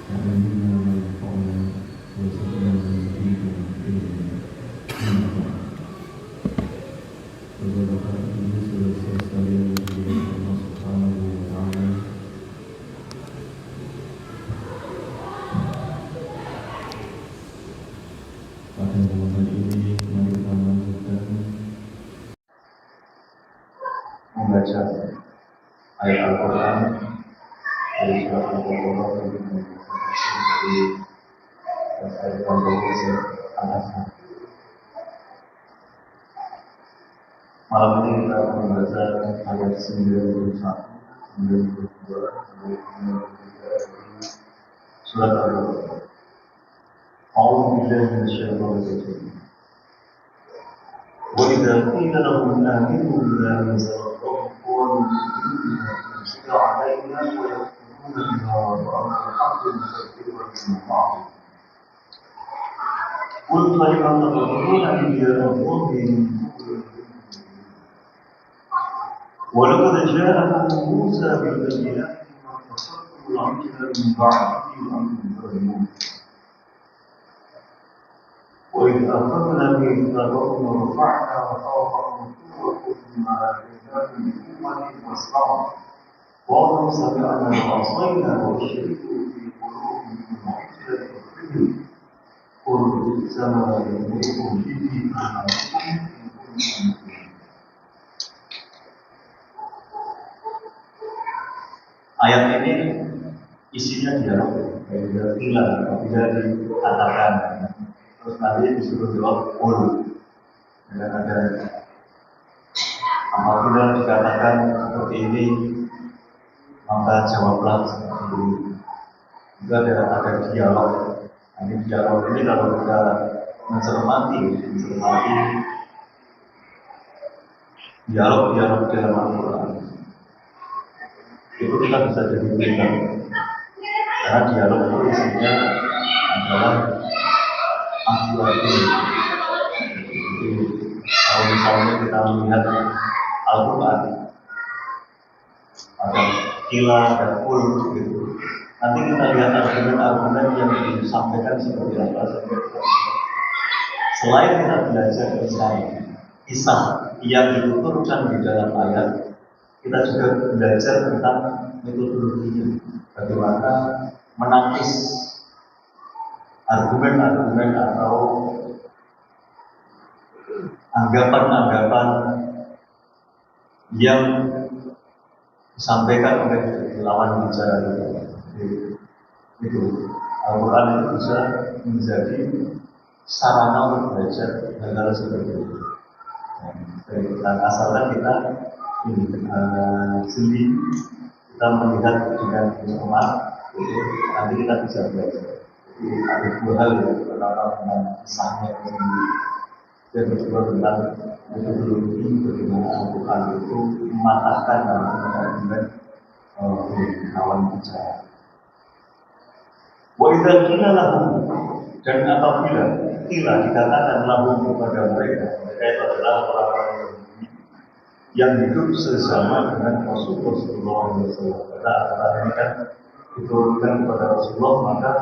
وعلمنا ما ينفعنا وارزقنا ما يفيدنا علما نافعا وبارك بالنسبة للسلام الله سبحانه وتعالى pada malam ini mari kita melanjutkan membaca ayat Al-Quran dari surat Al-Baqarah dari ayat Al-Baqarah. Malam ini kita akan membaca ayat 91, 92, 93 dari surat Al-Baqarah. أعوذ بالله من الشيطان الرجيم. وإذا قيل لهم آمنوا بما أنزل الله قالوا نؤمن بما أنزل علينا ويكفرون بما وراءه الحق مستكبرا بما معه. قل فلم تقولون إيانا الله من ولقد جاءكم موسى بالبينات فصدقوا العجل من بعده وأنتم ظالمون. وإذ أخذنا ميثاقكم ورفعنا فوقكم الطور خذوا ما آتيناكم بقوة واسمعوا قالوا سمعنا وعصينا وشركوا في قلوبهم العجل فاغفروا قل بئس ما يأمركم به إيمانكم إن كنتم مؤمنين. Ayat ini isinya dialog, apabila dikatakan terus nanti disuruh jawab ul. Dan ada apabila dikatakan seperti ini maka jawablah seperti ini. Juga ada dialog. Ini dialog ini kalau kita mencermati dialog dalam Al-Quran itu kita bisa jadi pintar karena dialog itu isinya adalah jadi kalau misalnya kita melihat Al-Quran ada kila, ada kul gitu. Nanti kita lihat argumen-argumen yang disampaikan seperti apa. Selain kita belajar kisah yang dituturkan di dalam ayat, kita juga belajar tentang metodologinya, bagaimana menangkis argumen-argumen atau anggapan-anggapan yang disampaikan oleh lawan bicara itu. Al-Quran itu bisa menjadi sarana untuk belajar hal-hal seperti itu. Dan asalkan kita jeli, kita melihat dengan cermat, nanti kita bisa belajar. Ada dua hal yang pertama tentang kisahnya sendiri dan kedua tentang metodologi bagaimana Al-Quran itu mematahkan argumen lawan bicara. Wa idza qila lahum, dan apabila qila dikatakan lahum kepada mereka itu adalah orang-orang yang hidup sesama dengan Rasulullah SAW. Karena aturan ini kan diturunkan kepada Rasulullah, maka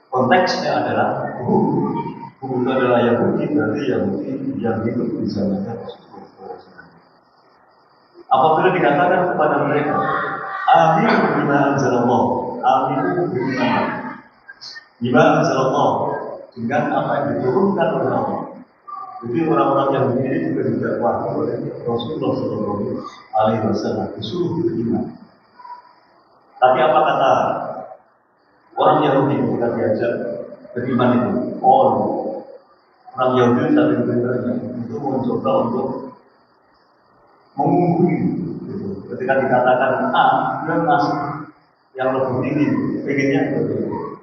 konteksnya adalah hukum itu adalah Yahudi, berarti Yahudi yang hidup di zamannya Rasulullah SAW. Apabila dikatakan kepada mereka, aminu bima anzalallah, aminu bima anzalallah, dengan apa yang diturunkan oleh Allah. Jadi orang-orang Yahudi ini juga didakwahi oleh Rasulullah SAW, disuruh beriman. Tapi apa kata orang Yahudi ketika diajak beriman itu? Orang Yahudi saat itu mencoba untuk mengungguli gitu. Ketika dikatakan dia masuk yang lebih tinggi, pengennya seperti itu.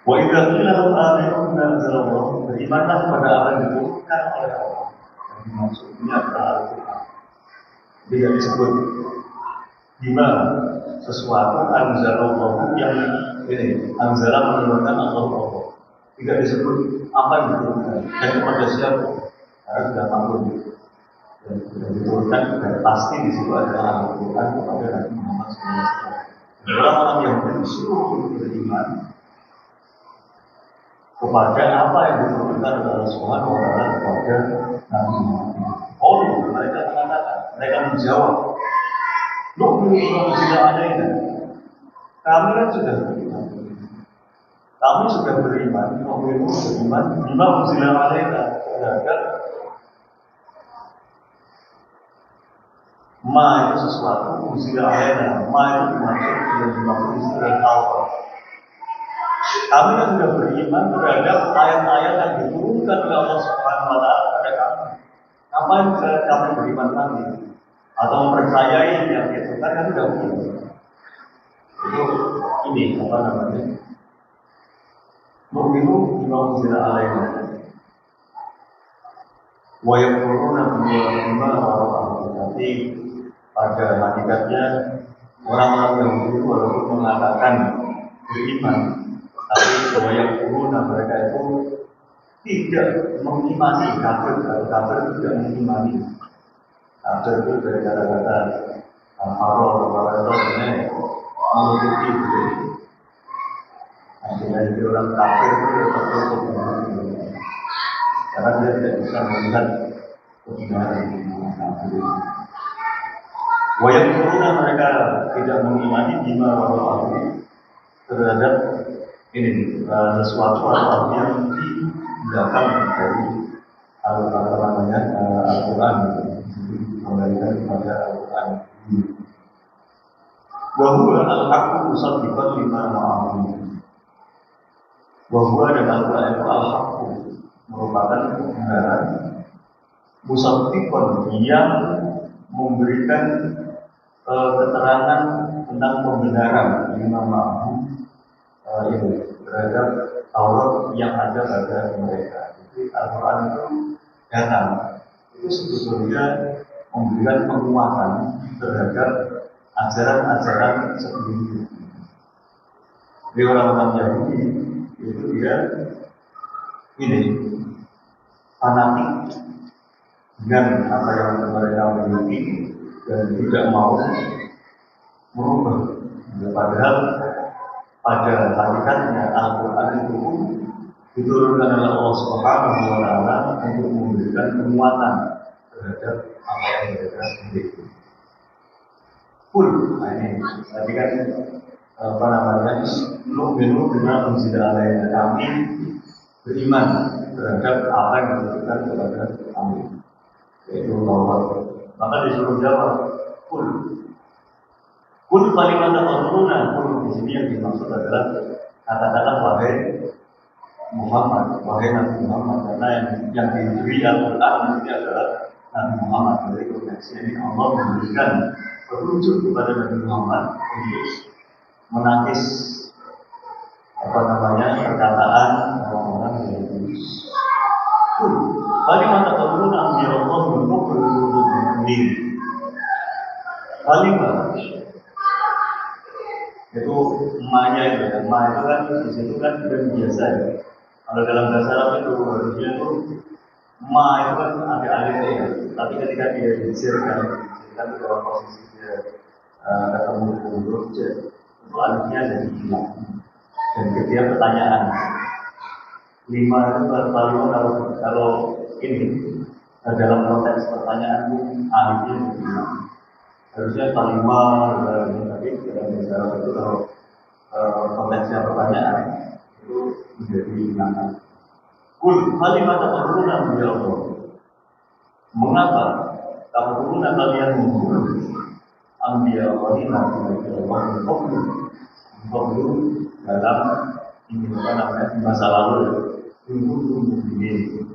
Wa idza qila lahum aminu bima anzalallah, berimanlah kepada apa yang diturunkan oleh Allah. Yang maksudnya adalah Al-Quran. Tidak disebut bima sesuatu anzalallah yang ini anzala menurunkan Allah. Tidak disebut apa yang diturunkan dan kepada siapa. Karena sudah maklum dan diturunkan dan pasti di situ adalah Al-Quran kepada Nabi Muhammad SAW. Orang-orang yang disuruh beriman kepada apa yang diturunkan oleh Allah Subhanahu wa Ta'ala kepada Nabi Muhammad. Mereka mengatakan, mereka menjawab, sudah ada ini. Kami kan sudah beriman. Kami sudah beriman, bima unzila alaina terhadap ma itu sesuatu unzila alaina. Ma itu dimaksud istilah Taurat. Kami kan sudah beriman terhadap ayat-ayat yang diturunkan oleh Allah Subhanahu wa Ta'ala kepada kami. Ngapain kami beriman lagi? Atau mempercayai yang itu kan kami sudah beriman. Itu ini apa namanya? Mu'minu bima unzila alaina. Wa yaquluna bima wara'ahu. Tapi pada hakikatnya orang-orang Yahudi itu walaupun mengatakan beriman, tapi yang kuruna mereka itu tidak mengimani kafir. Kafir tidak mengimani. Kafir itu dari kata-kata Al-Farol atau ini mengikuti itu. Artinya itu orang kafir itu tertutup karena dia tidak bisa melihat kebenaran kafir. Wayang kuruna mereka tidak mengimani bima wara'ahu terhadap ini sesuatu atau yang di belakang dari Al-Quran, mengembalikan kepada Al-Quran. Wahwa al-haqqu musaddiqan lima ma'ahu. Wahwa dan Al-Quran itu al-haqqu merupakan kebenaran musaddiqan yang memberikan keterangan tentang pembenaran lima ma'ahu itu terhadap Taurat yang ada pada mereka. Jadi Al-Quran itu datang, itu sebetulnya memberikan penguatan terhadap ajaran-ajaran sebelumnya. Di orang-orang Yahudi itu dia ini fanatik dengan apa yang mereka miliki dan tidak mau merubah. Padahal pada hakikatnya Al-Quran itu diturunkan oleh Allah Subhanahu wa Ta'ala untuk memberikan penguatan terhadap apa yang mereka miliki. Ini tadi kan apa namanya nu'minu bima unzila alaina, kami beriman terhadap apa yang diturunkan kepada kami, yaitu Taurat. Maka disuruh jawab kul kalimat al-Qur'an. Kul di sini yang dimaksud adalah katakanlah wahai Muhammad, wahai Nabi Muhammad, karena yang diberi Al-Quran ini adalah Nabi Muhammad. Dari konteks ini Allah memberikan petunjuk kepada Nabi Muhammad untuk menangis apa namanya perkataan orang-orang yang tulus. Kalimat al-Qur'an ambil Allah untuk ini. Kalimat itu emaknya itu ya, emak itu kan di situ kan biasa ya. Kalau dalam bahasa Arab itu harusnya itu emak itu kan ada alifnya ya. Tapi ketika dia disirkan itu dalam posisi dia ketemu huruf J, itu alifnya jadi hilang. Dan ketika pertanyaan 5 itu kalau ini dalam konteks pertanyaan alifnya jadi hilang. Harusnya kalimat, tapi dalam bahasa Arab itu kalau konteksnya pertanyaan itu menjadi hilangan. Kalimat al-Qur'an ya Allah. Mengapa al-Qur'an kalian membunuh Anbiya Allah Nabi Allah Qoblu dalam ini apa namanya di masa lalu ini.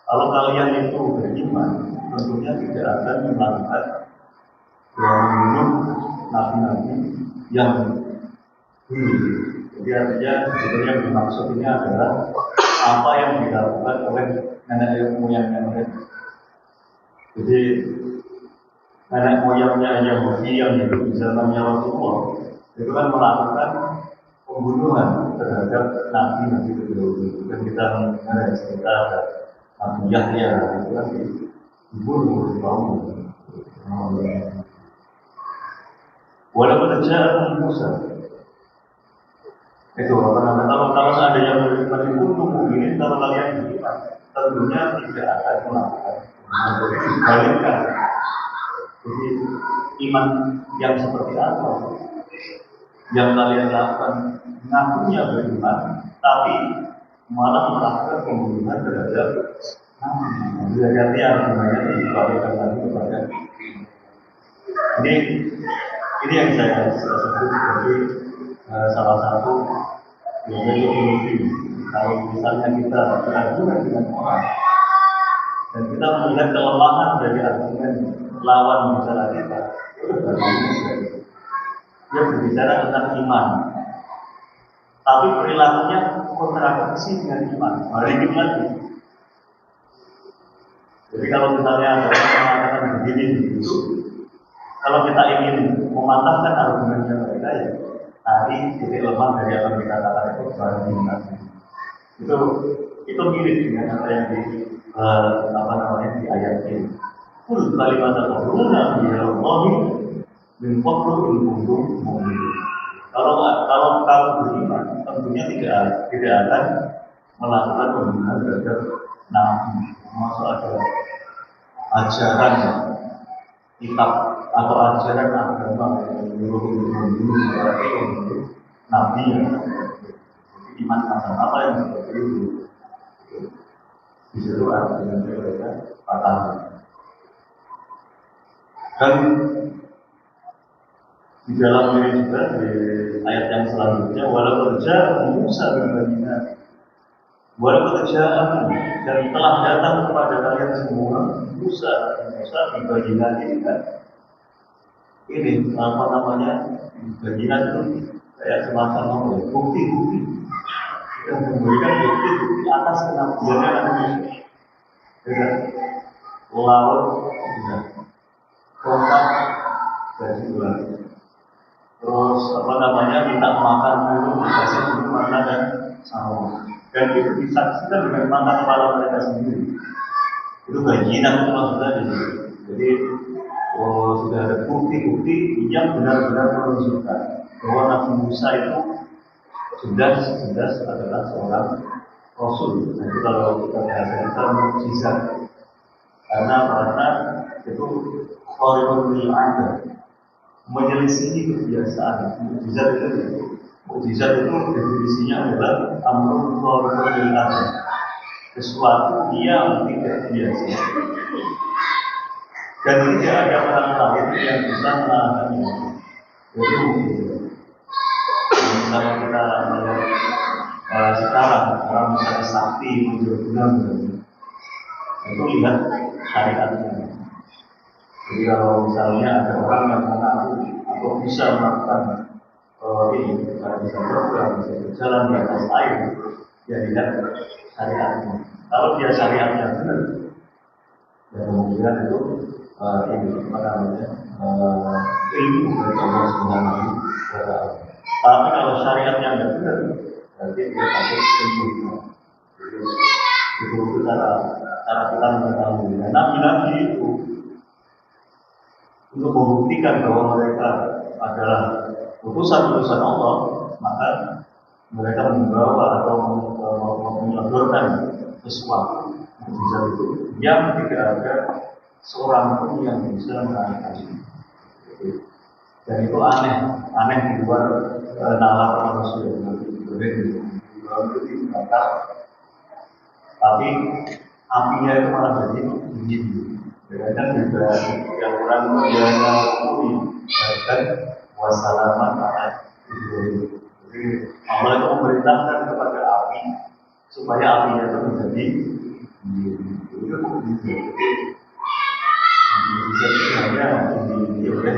Kalau kalian itu beriman, tentunya tidak akan melakukan membunuh nabi-nabi yang dulu. Jadi artinya sebetulnya yang dimaksud ini adalah apa yang dilakukan oleh nenek moyangnya mereka. Jadi nenek moyangnya Yahudi yang hidup di zamannya Rasulullah itu kan melakukan pembunuhan terhadap nabi-nabi terdahulu. Dan kita mendengar cerita Nabi Yahya itu kan dibunuh di kaum. Walaupun saja Musa itu apa namanya? Kalau seandainya beriman itu mungkin kalau kalian beriman, tentunya tidak akan melakukan. Jadi dibalikkan. Jadi iman yang seperti apa yang kalian lakukan? Ngakunya beriman, tapi malah melakukan pembunuhan terhadap Nabi. Jadi argumennya dibalikkan lagi kepada ini yang saya sebut sebagai salah satu filosofi. Kalau misalnya kita berargumen dengan orang dan kita melihat kelemahan dari argumen lawan bicara kita, dia berbicara tentang iman, tapi perilakunya kontradiksi dengan iman. Balikin lagi. Jadi kalau misalnya ada orang mengatakan begini, begitu, kalau kita ingin mematahkan argumennya mereka, ya tadi titik lemah dari apa yang kita katakan itu bandingan. Itu mirip dengan apa yang di di ayat ini. Kul kalimat al-Qur'an ya Allah min fadlu in kuntum mu'minin. Kalau kamu beriman, tentunya tidak akan melakukan pembunuhan terhadap Nabi. Masuk ada ajaran kitab atau ajaran agama yang menyuruh membunuh Nabi yang iman macam apa yang seperti itu. Di situ artinya mereka patah. Dan di dalam ini juga di ayat yang selanjutnya, walau kerja Musa berbagian, walau kerja dan telah datang kepada kalian semua Musa berbagian ini kan, ini apa namanya bagian itu kayak semacam bukti-bukti yang memberikan bukti atas kenabiannya Nabi dengan laut, tongkat dari bulan. Terus apa namanya minta makan dulu, dikasih dulu mana dan sahur. Dan itu disaksikan dengan mata kepala mereka sendiri. Itu bagian itu maksudnya. Jadi sudah ada bukti-bukti yang benar-benar menunjukkan bahwa Nabi Musa itu jelas adalah seorang Rasul. Jadi kalau kita bahasa kita mukjizat, karena itu khariqul ada, menyelisihi kebiasaan. Mukjizat itu definisinya adalah amrun khariqul ada, sesuatu yang tidak biasa. Dan tidak ada orang lain yang bisa mengalahkannya. Itu misalnya kita melihat sekarang orang misalnya sakti menjual bulan, itu lihat syariatnya. Jadi kalau misalnya ada orang yang mengaku atau bisa melakukan ini, bisa terbang, bisa berjalan di atas air, dia lihat syariatnya. Kalau dia syariatnya benar, ya kemudian itu ini apa namanya ilmu dari Allah Subhanahu wa Ta'ala. Tapi kalau syariatnya nggak benar, berarti dia takut ilmu. Itu cara kita mengetahui. Dan nabi-nabi itu untuk membuktikan bahwa mereka adalah utusan-utusan Allah, maka mereka membawa atau menyodorkan sesuatu mukjizat itu yang tidak ada seorang pun yang bisa mengalahkannya. Dan itu aneh di luar nalar manusia. Di luar itu dibakar, tapi apinya itu malah jadi dingin. Kadang juga yang orang yang mengakui dan wassalaman ala Ibrahim. Jadi Allah itu memerintahkan kepada api supaya apinya itu menjadi dingin. Itu mukjizat. Mukjizat itu hanya dimiliki oleh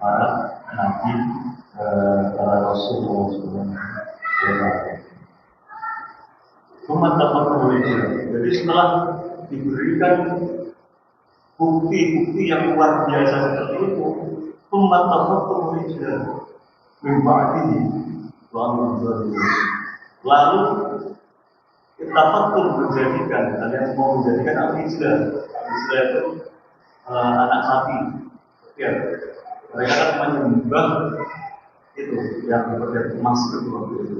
para nabi, para rasul Allah Subhanahu wa Ta'ala. Umat dapat memiliki. Jadi setelah diberikan bukti-bukti yang luar biasa seperti itu, umat dapat memiliki ini, lalu kita patut menjadikan, kalian mau menjadikan Al-Islam itu anak sapi, ya, Mereka kan menyembah itu yang seperti emas itu waktu itu.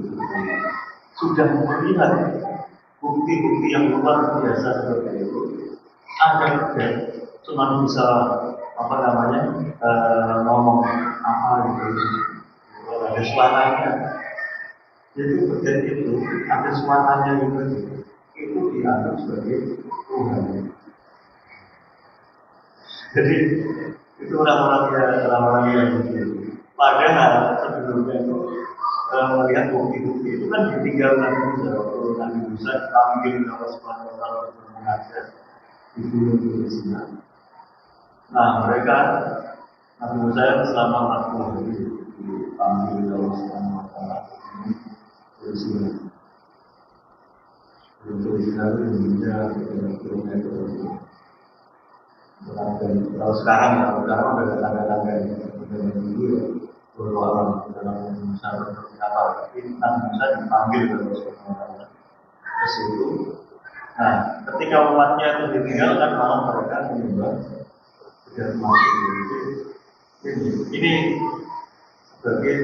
Sudah melihat bukti-bukti yang luar biasa seperti itu. Ada juga cuma bisa apa namanya ngomong apa gitu, ada suaranya. Jadi bagian itu ada suaranya gitu, itu dianggap sebagai Tuhan. Jadi itu orang-orang yang begitu. Padahal sebelumnya itu melihat bukti-bukti itu kan ditinggal Nabi Musa. Waktu Nabi Musa dipanggil oleh Subhanahu wa Ta'ala untuk mengajar di gunung Sinai. Nah mereka Nabi Musa selama 40 hari dipanggil oleh Subhanahu wa Ta'ala di Sinai. Untuk Sinai itu kilometer. Kalau sekarang ada tanda-tanda yang dulu ya, berluaran dalam Musa seperti apa, tapi Nabi Musa dipanggil ke situ. Nah, ketika umatnya itu ditinggalkan, malah mereka menyembah tidak masuk ini sebagai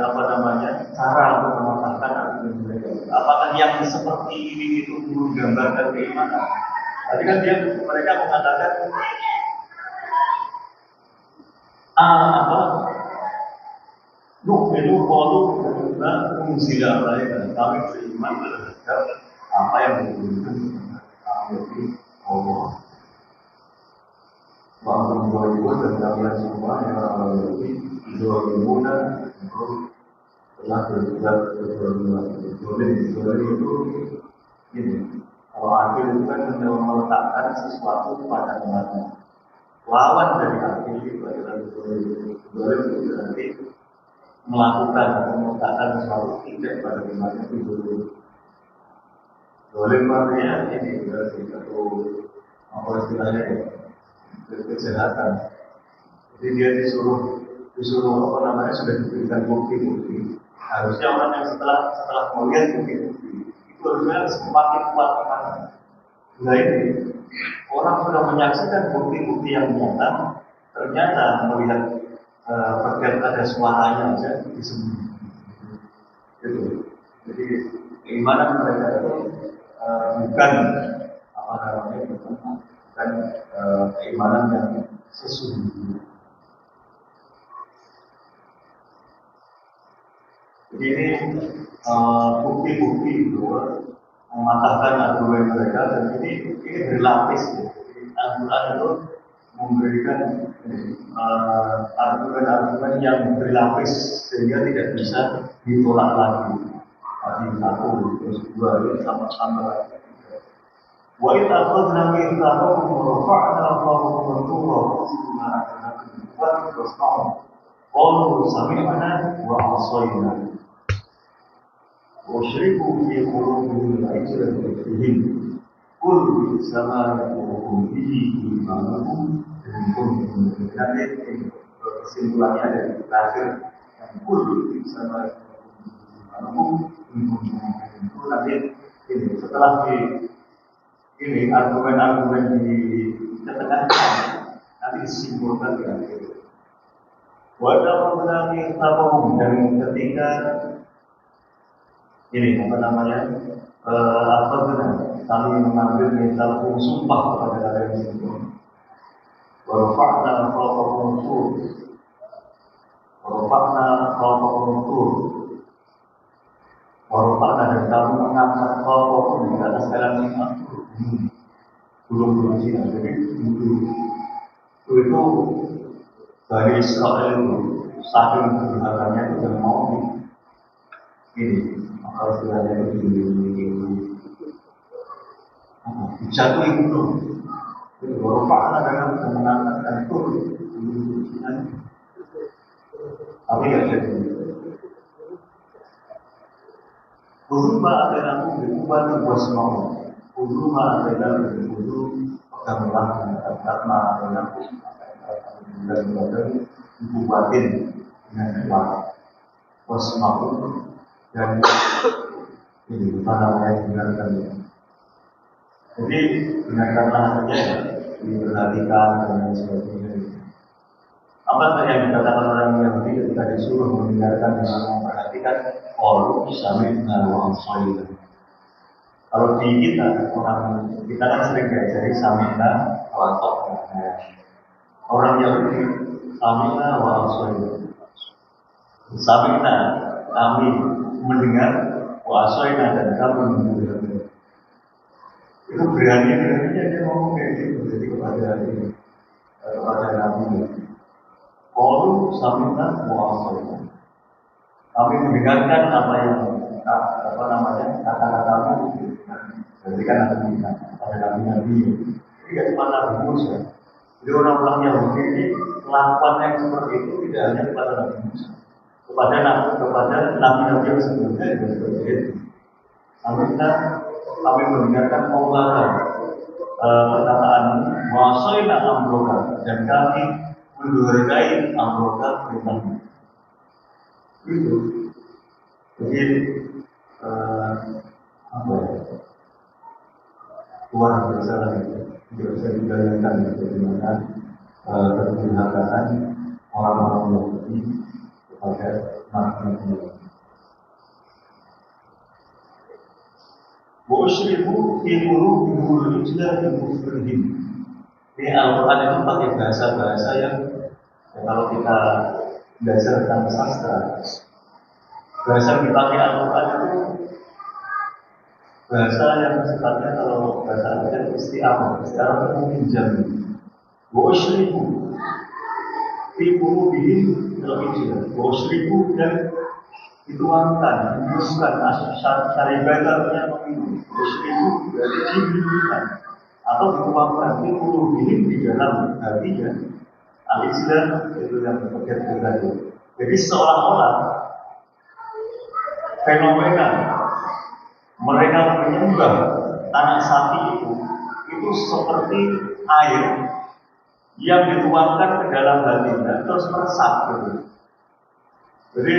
apa namanya cara untuk mematahkan argumen mereka. Apakah yang seperti ini itu menggambarkan keimanan? Tadi kan mereka mengatakan nu'minu qalu bima unzila alaina, kami beriman terhadap apa yang diturunkan kepada Allah. Wa antum dzalimun, dan kalian semua yang orang lebih dzalimun untuk telah berbuat berdolim itu ini. Kalau akil itu kan meletakkan sesuatu pada tempatnya. Lawan dari akil itu adalah dzalimun itu berarti melakukan atau meletakkan sesuatu tidak pada tempatnya itu dzalimun. Dzalimun artinya ini berarti satu apa istilahnya ya, kejahatan. Jadi dia disuruh apa namanya sudah diberikan bukti. Harusnya orang yang setelah melihat bukti itu harusnya semakin kuat imannya. Nah ini orang sudah menyaksikan bukti-bukti yang nyata, ternyata melihat bagian ada suaranya aja disembunyikan. Gitu. Jadi keimanan mereka itu bukan apa namanya bukan keimanan yang sesungguhnya. Jadi ini bukti-bukti itu mematahkan argumen mereka, dan ini berlapis. Al-Quran itu memberikan argumen-argumen yang berlapis sehingga tidak bisa ditolak lagi. Tadi satu, terus dua, ini sama-sama lagi. Wa idza akhadna mitsaqakum wa rafa'na fawqakum al-tur ma atanakum wa tasma'un qalu sami'na wa 'asayna. وَشْرِكُوا فِي قُلُوبِهِمْ الْعِجْلَ بِكُفْرِهِمْ قُلْ بِئْسَ مَا يَأْمُرُكُمْ بِهِ إِيمَانُكُمْ إِن كُنتُم مُّؤْمِنِينَ. Nanti kesimpulannya ada di terakhir. قُلْ بِئْسَ مَا يَأْمُرُكُمْ بِهِ إِيمَانُكُمْ. Itu nanti ini setelah ini argumen-argumen dikatakan nanti disimpulkan di akhir. Wa ta'awna mitsaqahum, dan ketika ini apa namanya kami mengambil mitsaq sumpah kepada kalian semua. Wa rafa'na fawqakum tur. Wa rafa'na fawqakum tur. Wa rafa'na, dan kami mengangkat fawqakum di atas kalian tur. Gunung Sinai. Jadi itu dari Israel itu saking kebenarannya itu yang mau ini maka istilahnya itu dijatuhi gunung. Itu baru fakta dengan mengangkatkan itu tapi nggak jadi. Berubah adalah berubah dibuat semua. Berubah adalah berubah peganglah karena adalah dan dibuatin dengan kuat. Wasmaul dan ini namanya dengarkan ya. Jadi dengarkanlah saja, diperhatikan dan lain sebagainya. Apa yang dikatakan orang Yahudi ketika disuruh mendengarkan dan memperhatikan qalu sami'na wa ata'na. Kalau di kita, orang kita kan sering diajari sami'na wa ata'na. Orang Yahudi sami'na wa ata'na. Sami'na, kami mendengar, wa ata'na, dan kami mendengar. Itu berani-beraninya dia ngomong kayak gitu. Jadi kepada Nabi, qalu sami'na wa ata'na. Kami mendengarkan apa yang kata-kata itu. Jadi kan ada nabi. Jadi tidak cuma Nabi Musa. Jadi orang-orang Yahudi ini melakukan yang seperti itu tidak hanya kepada Nabi Musa, kepada nabi-nabi yang sebelumnya juga seperti itu. Kami mendengarkan perkataan wasoina amroka, dan kami mendurhakai amroka perintahmu. Itu. Jadi luar biasa lagi. Tidak bisa dibayangkan bagaimana kedurhakaan orang-orang Yahudi kepada nabi-nabi. Wa'usyribu fi qulubihim al-ijla bi kufrihim. Ini Al-Quran itu pakai bahasa-bahasa yang kalau kita belajar tentang sastra, bahasa yang dipakai Al-Quran itu bahasa yang sifatnya kalau bahasa Arab isti'arah itu meminjam. Wa'usyribu fi qulubihim al-ijla. Wa'usyribu, dan dituangkan, diminumkan, syaribatarnya meminum. Wa'usyribu berarti diminumkan atau dituangkan di dalam hatinya. Al-Islam itu yang bekerja tadi. Jadi seolah-olah fenomena mereka menyembah anak sapi itu seperti air yang dituangkan ke dalam hatinya terus meresap gitu. Jadi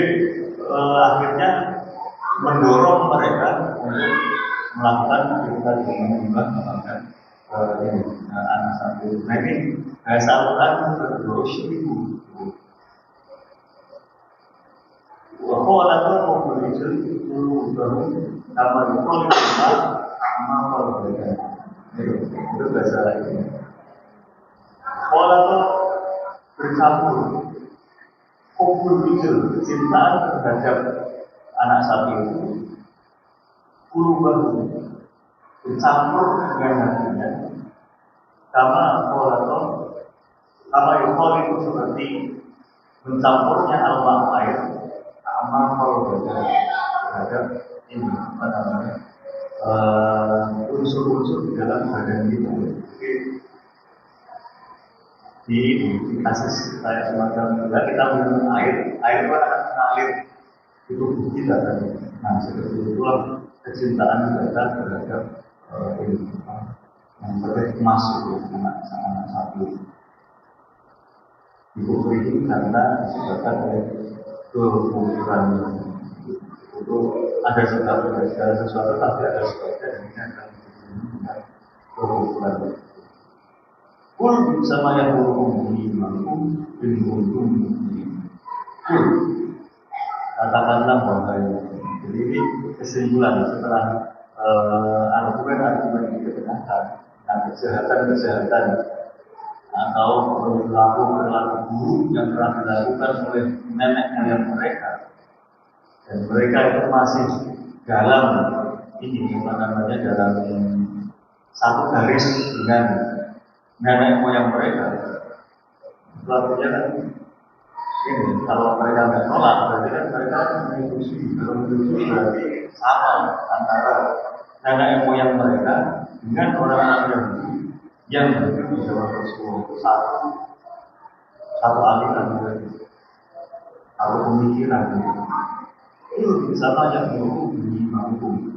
akhirnya mendorong mereka untuk melakukan aktivitas dengan menyembah anak sapi. Nah ini bahasa Al-Quran berusyriku. Waqala Rabbul Izzati qulubuhum kama yuqallibuna a'malahum. Itu bahasa lainnya. Qala bercampur hubul ijl, kecintaan terhadap anak sapi itu, qulubuhum bercampur dengan hatinya. Kama yuqallib itu seperti mencampurnya alma air amal terhadap ini unsur-unsur di dalam badan kita. Dikasih kayak semacam kita minum air itu akan mengalir di tubuh kita kan. Nah seperti itulah kecintaan kita terhadap ini yang masuk anak sapi. Dikufuri karena disebabkan oleh kekufurannya. Itu ada segala sesuatu tapi ada sebabnya, dan ini akan dengan kekufuran. Kul sama yang berhubungi mampu berhubungi. Kul katakanlah wahai. Jadi ini kesimpulan setelah argumen dikenakan dan kejahatan atau perilaku buruk yang telah dilakukan oleh nenek moyang mereka, dan mereka itu masih dalam dalam satu garis dengan nenek moyang mereka. Artinya kan ini kalau mereka nggak nolak berarti kan mereka menyetujui. Kalau menyetujui berarti sama antara nenek moyang mereka dengan orang-orang Yahudi yang hidup di zaman Rasulullah itu satu aliran, satu pemikiran. Itu sama yang mampu.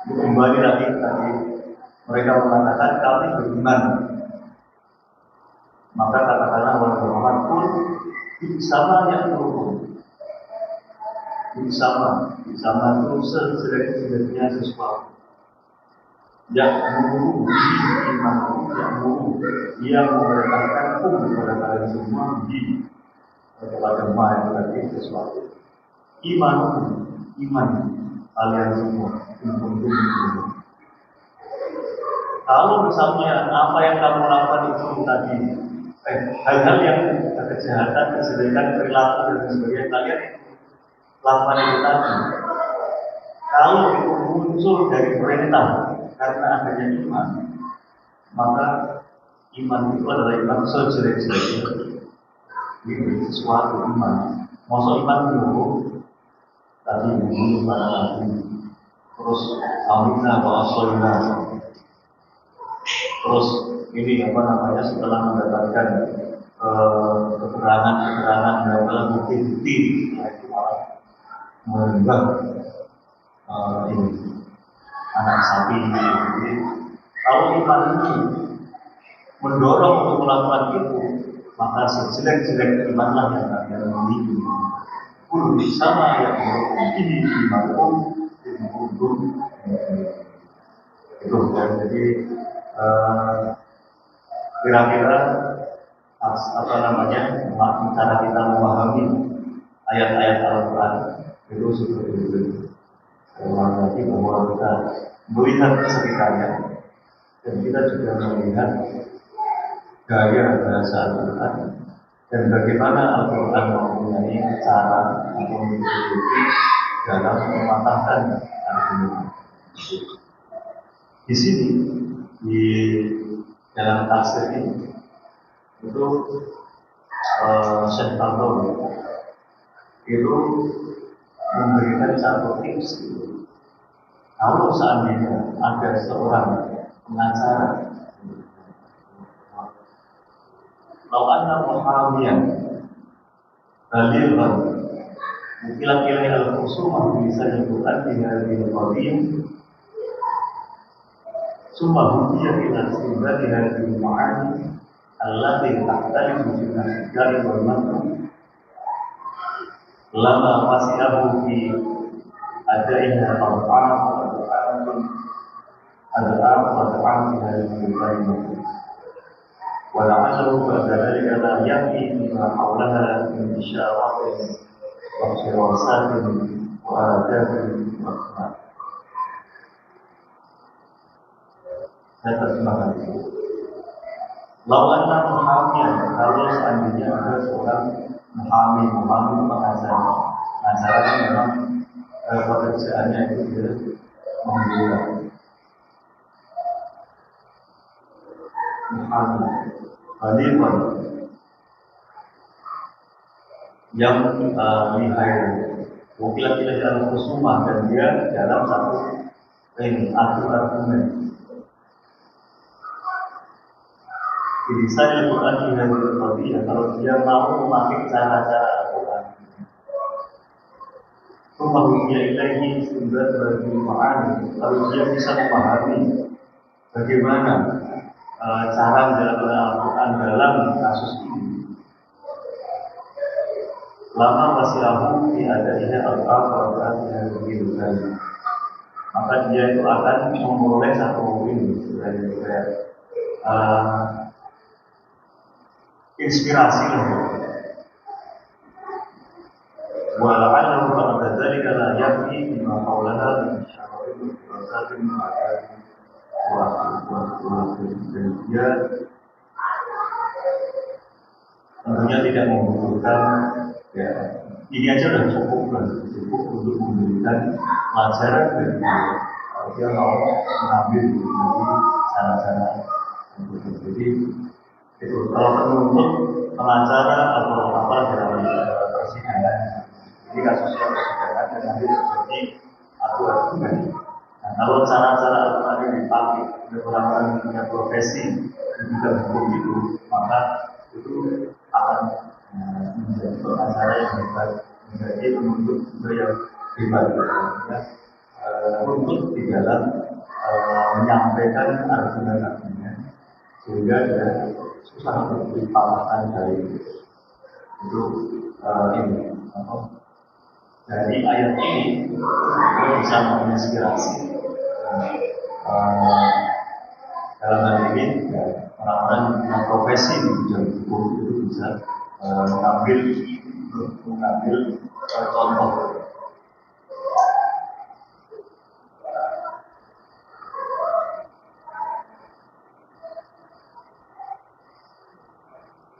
Itu kembali lagi tadi mereka mengatakan kami beriman. Maka katakanlah wahai Muhammad pun sama yang berhukum. Sama itu sejelek-jeleknya sesuatu. Yang menurut iman, yang memerintahkan kepada kalian semua di kepada maha tadi sesuatu. Iman kalian semua untuk kalau misalnya apa yang kamu lakukan itu tadi hal-hal yang kejahatan, kejelekan, perilaku dan sebagainya kalian lakukan itu tadi. Kalau itu muncul dari perintah karena adanya iman, maka iman itu adalah iman sejelek-jeleknya. Ini sesuatu iman. Maksud iman dulu tadi membunuh para nabi, terus aminah wa asolina, terus ini apa namanya setelah mendapatkan keterangan dalam bukti-bukti, itu malah menyembah ini anak sapi. Jadi kalau iman ini mendorong untuk melakukan itu, maka sejelek-jelek imanlah yang akan memiliki. Kul sama yang ini imankum kuntum itu kan. Jadi kira-kira apa namanya cara kita memahami ayat-ayat Al-Quran itu seperti itu. Ulang lagi bahwa kita melihat sekitarnya dan kita juga melihat gaya bahasa Al-Quran dan bagaimana Al-Quran mempunyai cara atau metodologi dalam mematahkan argumen. Di sini di dalam tafsir ini itu Syekh Tantowi itu memberikan satu tips. Kalau seandainya ada seorang pengacara, lawannya muhamiyan balilhan kira-kira al-khusumah bisa Al-Quran dengan al-Qadim summa hudiya ila sibati hadhihi al-ma'ani allati tahtalifu fi al-jari wal makruh lama wasi'ahu fi adaiha al-'am al-'am fi hadhihi al-kalimah ولعله بعد ذلك لا يأتي بما حولها من إشارات وفراسات وآداب وأخلاق. Saya terjemahkan itu. Lawannya muhamian, kalau seandainya ada seorang muhami pengacara memang pekerjaannya itu dia membela. Muhami balifan yang lihai wakil-wakil dalam khusumah dan dia dalam satu argumen. Jadi saya Al-Quran di kalau dia mau memakai cara-cara Al-Quran, dia ilahi sudah bagi ma'ani, lalu dia bisa memahami bagaimana cara menjalankan Al-Quran dalam kasus ini. Lama masih abu diadainya Al-Quran yang begitu tadi, maka dia itu akan memperoleh satu ini inspirasi lah. Wala'allahu ba'da dzalika la yakfi bima hawlaha min syaratin wa satin dan dia tentunya tidak membutuhkan ya ini aja sudah cukup untuk memberikan pelajaran bagi dia mau mengambil dari cara-cara jadi itu kalau penuntut pengacara atau apa dalam persidangan ini kasusnya persidangan dan nanti seperti argumen. Nah, kalau cara-cara Al-Quran yang dipakai oleh orang-orang yang punya profesi di bidang hukum itu, maka itu akan menjadi pengacara yang hebat, menjadi penuntut juga yang hebat, ya. Untuk di dalam menyampaikan argumen-argumen sehingga dia susah untuk dipatahkan dari itu ini. Dari ayat ini kita bisa menginspirasi dalam hal ini ya, orang-orang yang profesi di bidang hukum itu bisa mengambil contoh.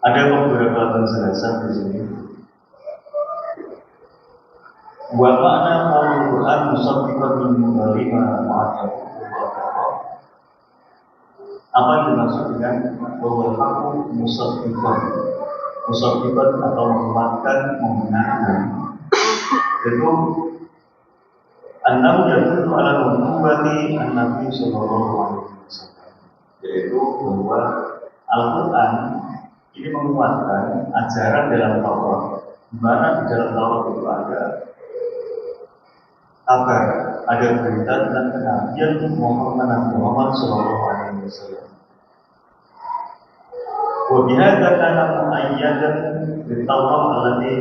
Ada beberapa penjelasan di sini. Wa ma'na Al-Quran musaddiqan lima ma'ayahu. Apa yang dimaksud dengan bahwa aku musaddiqan? Musaddiqan atau menguatkan, membenarkan. Itu annahu yadullu ala nubuwwati an-nabi sallallahu alaihi wasallam. Yaitu bahwa Al-Quran ini menguatkan ajaran dalam Taurat, di mana di dalam Taurat itu ada kabar, ada berita tentang kenabian Muhammad sallallahu alaihi wasallam. Wa bihadza kana mu'ayyadan bi Taurat allati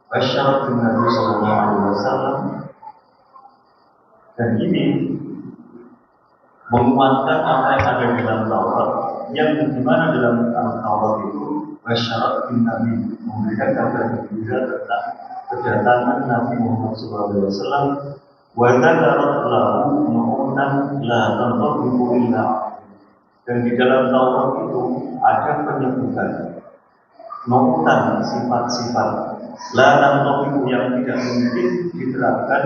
basyarat Nabi sallallahu alaihi wasallam. Dan ini menguatkan apa yang ada di dalam Taurat, yang dimana dalam Taurat itu basyarat Nabi, memberikan kabar gembira tentang kedatangan Nabi Muhammad SAW. Wa dzakarat lahu nu'utan la tanṭabiqu illa. Dan di dalam Taurat itu ada penyebutan nu'utan, sifat-sifat la tanṭabiqu yang tidak mungkin diterapkan,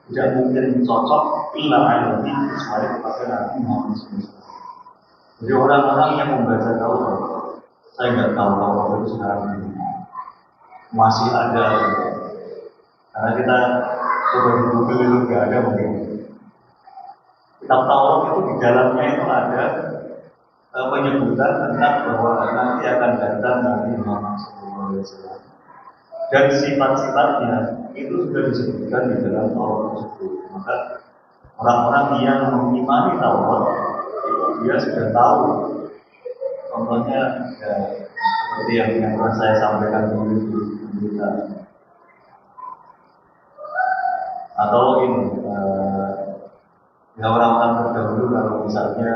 tidak mungkin cocok illa alaihi, kecuali kepada Nabi Muhammad SAW. Jadi orang-orang yang membaca Taurat, saya nggak tahu Taurat itu sekarang ini masih ada. Karena kita coba di Google itu nggak ada mungkin. Kitab Taurat itu di dalamnya itu ada penyebutan tentang bahwa nanti akan datang Nabi Muhammad SAW. Dan sifat-sifatnya itu sudah disebutkan di dalam Taurat tersebut. Maka orang-orang yang mengimani Taurat itu dia sudah tahu. Contohnya ya, seperti yang pernah saya sampaikan dulu di berita. Atau ini ya orang-orang terdahulu kalau misalnya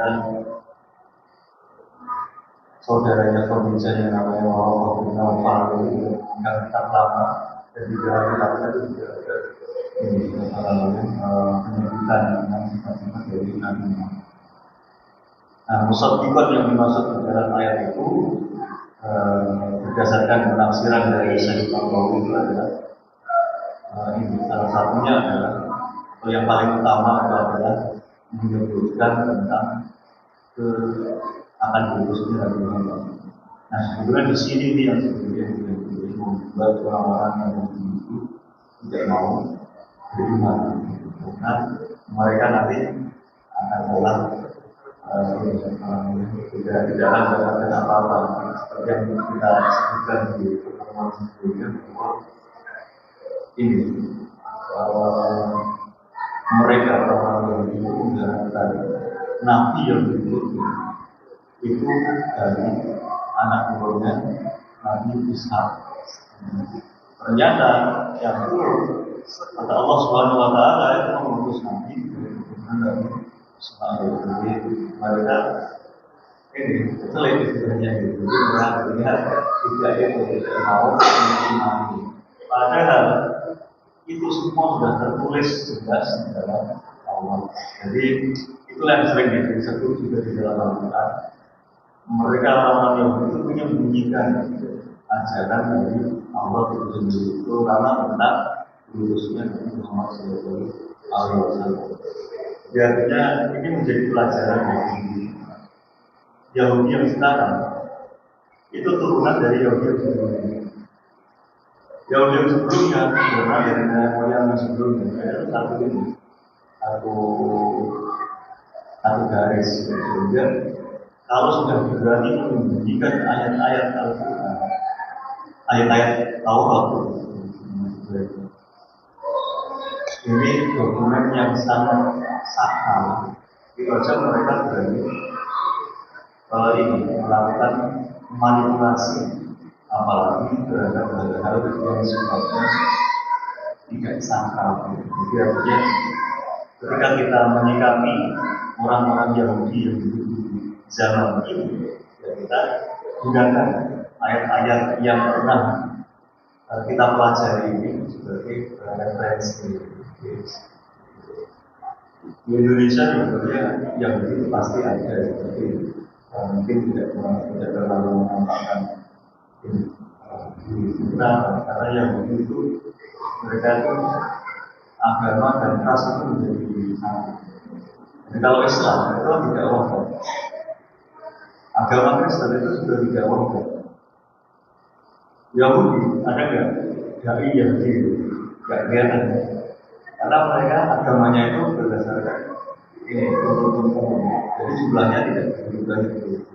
saudaranya Khadijah yang namanya Waraqah bin Nawfal itu yang kitab lama, dan di dalam kitabnya itu juga ada ini penyebutan tentang sifat-sifat dari Nabi Muhammad. Nah, musaddiqan yang dimaksud di dalam ayat itu berdasarkan penafsiran dari Syekh Al-Nawawi itu adalah ini salah satunya adalah atau yang paling utama adalah menyebutkan tentang akan diutusnya Nabi Muhammad. Nah, sebetulnya di sini ini yang sebetulnya membuat orang-orang yang begitu tidak mau beriman, karena mereka nanti akan telah tidak mendapatkan apa-apa, seperti yang kita sebutkan di pertemuan sebelumnya bahwa ini mereka orang-orang yang mengharapkan Nabi yang berikutnya itu dari anak buahnya Nabi Ishak. Ternyata yang itu kata Allah Subhanahu Wa Taala itu mengutus Nabi Nabi Ismail. Mereka ini selain sebenarnya itu orang melihat tidak mau mengimani. Padahal itu semua sudah tertulis jelas di dalam Allah. Jadi itulah yang sering disebut juga di dalam Al-Quran. Mereka orang-orang yang itu menyembunyikan ajaran dari Allah itu sendiri, terutama tentang lulusnya Nabi Muhammad SAW. Artinya ini menjadi pelajaran bagi Yahudi yang sekarang. Itu turunan dari Yahudi yang sebelumnya. Yahudi yang sebelumnya, turunan dari nenek moyang yang sebelumnya. Itu satu ini, satu garis. Sehingga kalau sudah berani menyembunyikan ayat-ayat Al-Quran, ayat-ayat Taurat, ini dokumen yang sangat sakral. Itu saja mereka berani ini melakukan manipulasi, apalagi terhadap hal-hal yang sifatnya tidak sakral. Jadi artinya ketika kita menyikapi orang-orang Yahudi yang hidup di zaman ini, ya kita gunakan ayat-ayat yang pernah kita pelajari ini sebagai referensi. Di Indonesia sebenarnya yang begitu pasti ada, tapi mungkin tidak terlalu menampakkan ini. Karena yang begitu mereka itu agama dan ras itu menjadi satu. Jadi kalau Islam itu tidak wafat. Agama Kristen itu sudah tidak wafat. Yahudi ada nggak? Dari Yahudi nggak kelihatan. Karena mereka agamanya itu berdasarkan ini turun-turun. Jadi jumlahnya tidak berubah itu.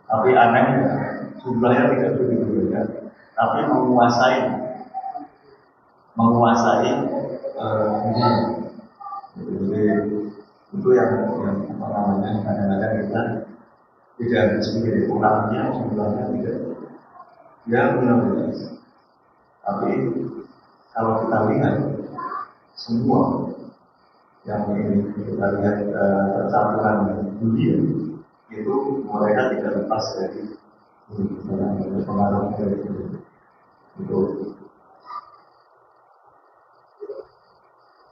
Tapi anehnya jumlahnya tidak begitu banyak. Tapi menguasai dunia. Jadi itu yang apa namanya kadang-kadang kita tidak habis pikir orangnya jumlahnya tidak benar. Tapi kalau kita lihat semua yang ini kita lihat percaturan dunia itu mereka tidak lepas dari pengaruh dari itu.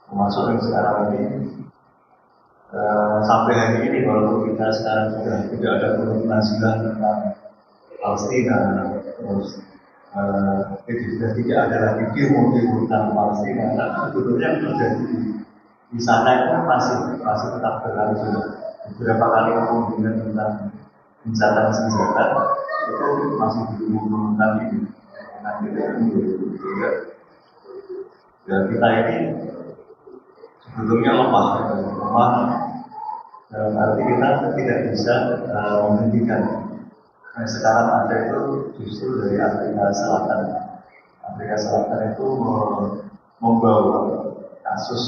Termasuk yang sekarang ini sampai hari ini walaupun kita sekarang sudah tidak ada penjelasan tentang Palestina, terus sudah tidak ada lagi demo tentang Palestina, tapi sebetulnya yang terjadi di sana itu masih tetap berlangsung. Beberapa kali pembimbingan tentang senjata itu masih diumumkan ini. Nah, juga ya kita ini sebetulnya lemah dalam arti kita tidak bisa menghentikan. Yang sekarang ada itu justru dari Afrika Selatan. Afrika Selatan itu membawa kasus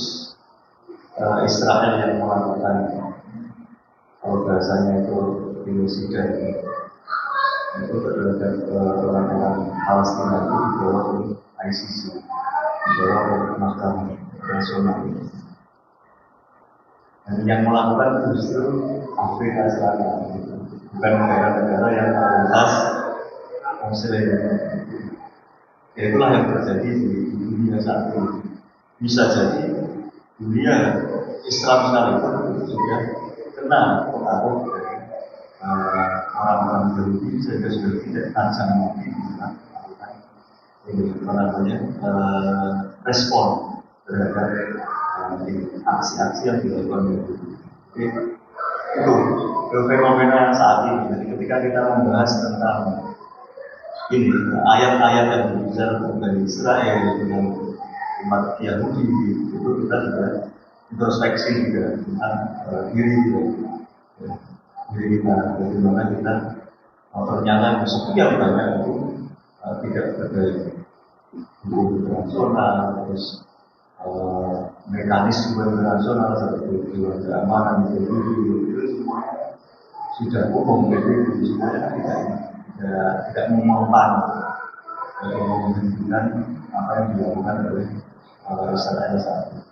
Israel yang melakukan kalau bahasanya itu genosida itu terhadap orang-orang Palestina itu dibawa ke ICC, dibawa ke Mahkamah Internasional. Dan yang melakukan justru Afrika Selatan, bukan negara-negara yang mayoritas Muslim. Itulah yang terjadi di dunia saat ini. Bisa jadi dunia Islam sekalipun sudah kena pengaruh dari orang-orang Yahudi sehingga sudah tidak tajam lagi melakukan respon terhadap aksi-aksi yang dilakukan Yahudi. Itu fenomena saat ini. Jadi ketika kita membahas tentang ini ayat-ayat yang berbicara tentang Israel dengan umat Yahudi, itu kita juga introspeksi juga tentang diri kita, bagaimana kita ternyata sekian banyak itu tidak berdaya hukum internasional, terus mekanisme internasional seperti Dewan Keamanan itu semuanya sudah umum, jadi semuanya tidak memompan atau menghentikan apa yang dilakukan oleh Israel saat ini.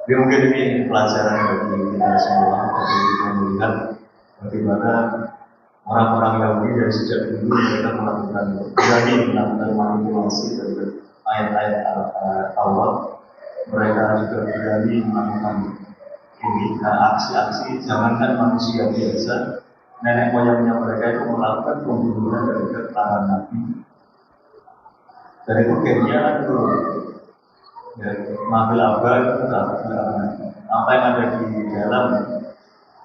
Jadi mungkin ini pelajaran bagi kita semua, bagi kita melihat bagaimana orang-orang Yahudi dari sejak dulu mereka berani melakukan manipulasi dari ayat-ayat Taurat. Mereka juga berani melakukan ini aksi-aksi, jangankan manusia biasa, nenek moyangnya mereka itu melakukan pembunuhan terhadap para nabi. Dan itu kayaknya itu Mahfil Abad itu apa yang ada di dalam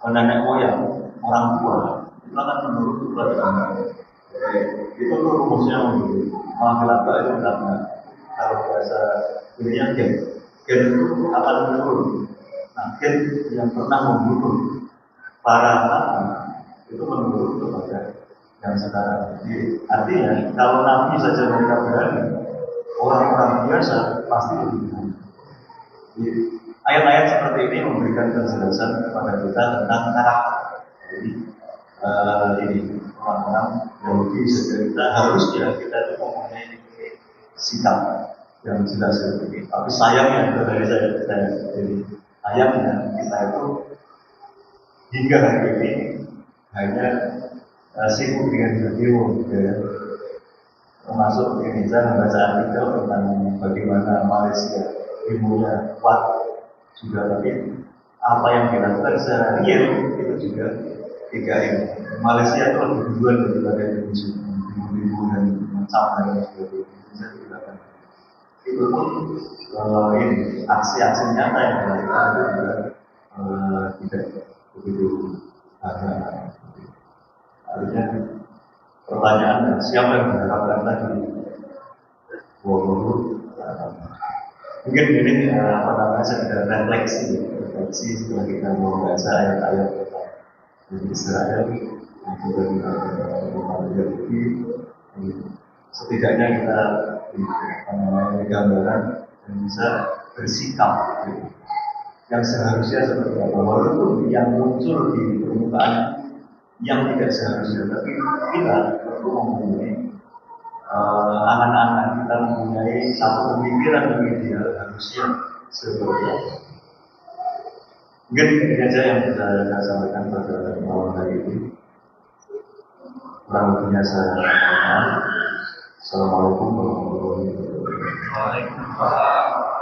nenek moyang orang tua itu akan menurut kepada anak. Itu tuh rumusnya Mahfil Abad itu karena kalau bahasa dunia gen itu akan menurun. Nah, gen yang pernah membunuh para nabi itu menurut kepada yang sekarang. Jadi artinya kalau nabi saja mereka berani, orang-orang biasa pasti lebih berani. Ayat-ayat seperti ini memberikan penjelasan kepada kita tentang karakter. Jadi ini orang-orang Yahudi kita harusnya kita itu mempunyai sikap yang jelas seperti ini. Tapi sayangnya dari saya jadi sayangnya kita itu hingga hari ini hanya sibuk dengan video gitu ya. Termasuk Indonesia membaca artikel tentang bagaimana Malaysia ilmunya kuat juga, tapi apa yang dilakukan secara real itu juga tidak ini. Malaysia itu lebih duluan daripada Indonesia, ilmu dan macam dan sebagainya bisa digunakan. Itu pun ini aksi-aksi nyata yang dilakukan itu juga tidak begitu ada. Artinya pertanyaan siapa yang mengharapkan tadi mungkin ini apa namanya sekedar refleksi setelah kita membaca ayat-ayat dari Israel dan juga Yahudi, setidaknya kita gambaran dan bisa bersikap yang seharusnya seperti apa, walaupun yang muncul di permukaan yang tidak seharusnya, tapi kita perlu mempunyai anak-anak kita mempunyai satu pemikiran yang ideal harusnya seperti apa. Mungkin ini saja yang bisa saya sampaikan pada malam hari ini. Kurang lebihnya saya mohon maaf. Assalamualaikum warahmatullahi wabarakatuh.